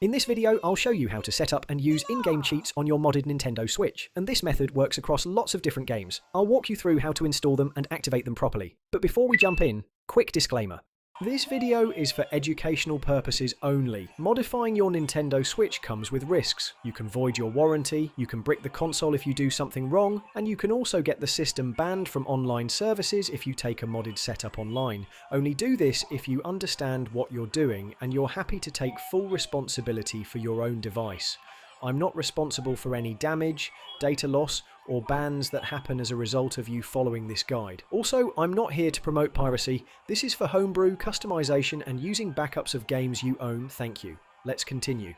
In this video, I'll show you how to set up and use in-game cheats on your modded Nintendo Switch, and this method works across lots of different games. I'll walk you through how to install them and activate them properly. But before we jump in, quick disclaimer. This video is for educational purposes only. Modifying your Nintendo Switch comes with risks. You can void your warranty, you can brick the console if you do something wrong, and you can also get the system banned from online services if you take a modded setup online. Only do this if you understand what you're doing and you're happy to take full responsibility for your own device. I'm not responsible for any damage, data loss, or bans that happen as a result of you following this guide. Also, I'm not here to promote piracy. This is for homebrew, customization, and using backups of games you own. Thank you. Let's continue.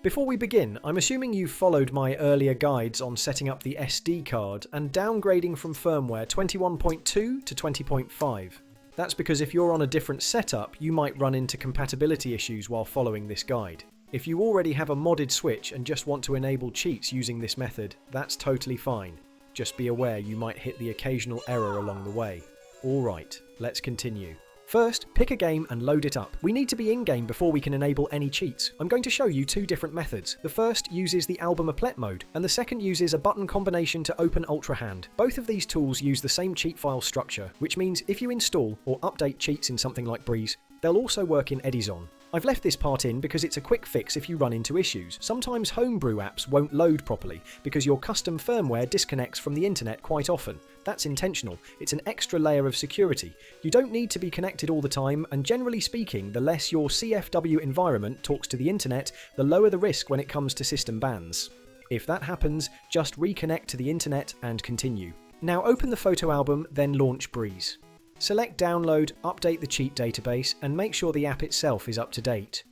Before we begin, I'm assuming you've followed my earlier guides on setting up the SD card and downgrading from firmware 21.2 to 20.5. That's because if you're on a different setup, you might run into compatibility issues while following this guide. If you already have a modded Switch and just want to enable cheats using this method, that's totally fine. Just be aware you might hit the occasional error along the way. Alright, let's continue. First, pick a game and load it up. We need to be in-game before we can enable any cheats. I'm going to show you two different methods. The first uses the album Applet mode, and the second uses a button combination to open Ultrahand. Both of these tools use the same cheat file structure, which means if you install or update cheats in something like Breeze, they'll also work in EdiZon. I've left this part in because it's a quick fix if you run into issues. Sometimes Homebrew apps won't load properly because your custom firmware disconnects from the internet quite often. That's intentional. It's an extra layer of security. You don't need to be connected all the time, and generally speaking, the less your CFW environment talks to the internet, the lower the risk when it comes to system bans. If that happens, just reconnect to the internet and continue. Now open the photo album, then launch Breeze. Select Download, update the cheat database, and make sure the app itself is up to date.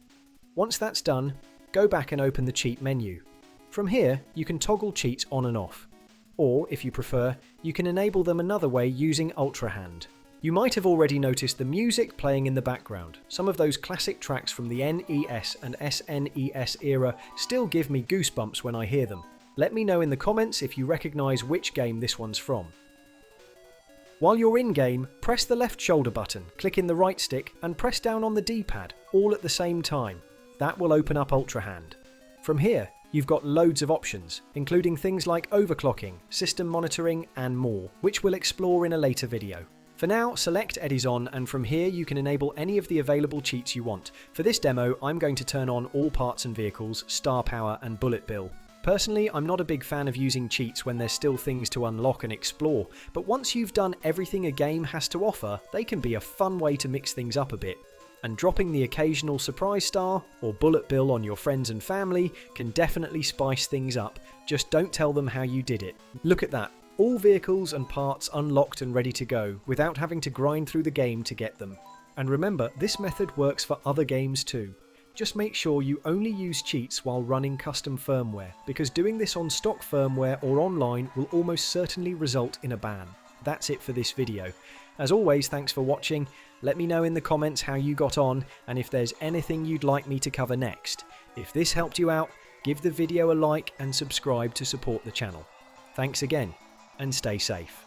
Once that's done, go back and open the cheat menu. From here, you can toggle cheats on and off. Or, if you prefer, you can enable them another way using Ultrahand. You might have already noticed the music playing in the background. Some of those classic tracks from the NES and SNES era still give me goosebumps when I hear them. Let me know in the comments if you recognise which game this one's from. While you're in-game, press the left shoulder button, click in the right stick, and press down on the D-pad, all at the same time. That will open up Ultrahand. From here, you've got loads of options, including things like overclocking, system monitoring, and more, which we'll explore in a later video. For now, select EdiZon, and from here you can enable any of the available cheats you want. For this demo, I'm going to turn on all parts and vehicles, star power, and bullet bill. Personally, I'm not a big fan of using cheats when there's still things to unlock and explore, but once you've done everything a game has to offer, they can be a fun way to mix things up a bit. And dropping the occasional surprise star or bullet bill on your friends and family can definitely spice things up. Just don't tell them how you did it. Look at that, all vehicles and parts unlocked and ready to go without having to grind through the game to get them. And remember, this method works for other games too. Just make sure you only use cheats while running custom firmware, because doing this on stock firmware or online will almost certainly result in a ban. That's it for this video. As always, thanks for watching. Let me know in the comments how you got on and if there's anything you'd like me to cover next. If this helped you out, give the video a like and subscribe to support the channel. Thanks again, and stay safe.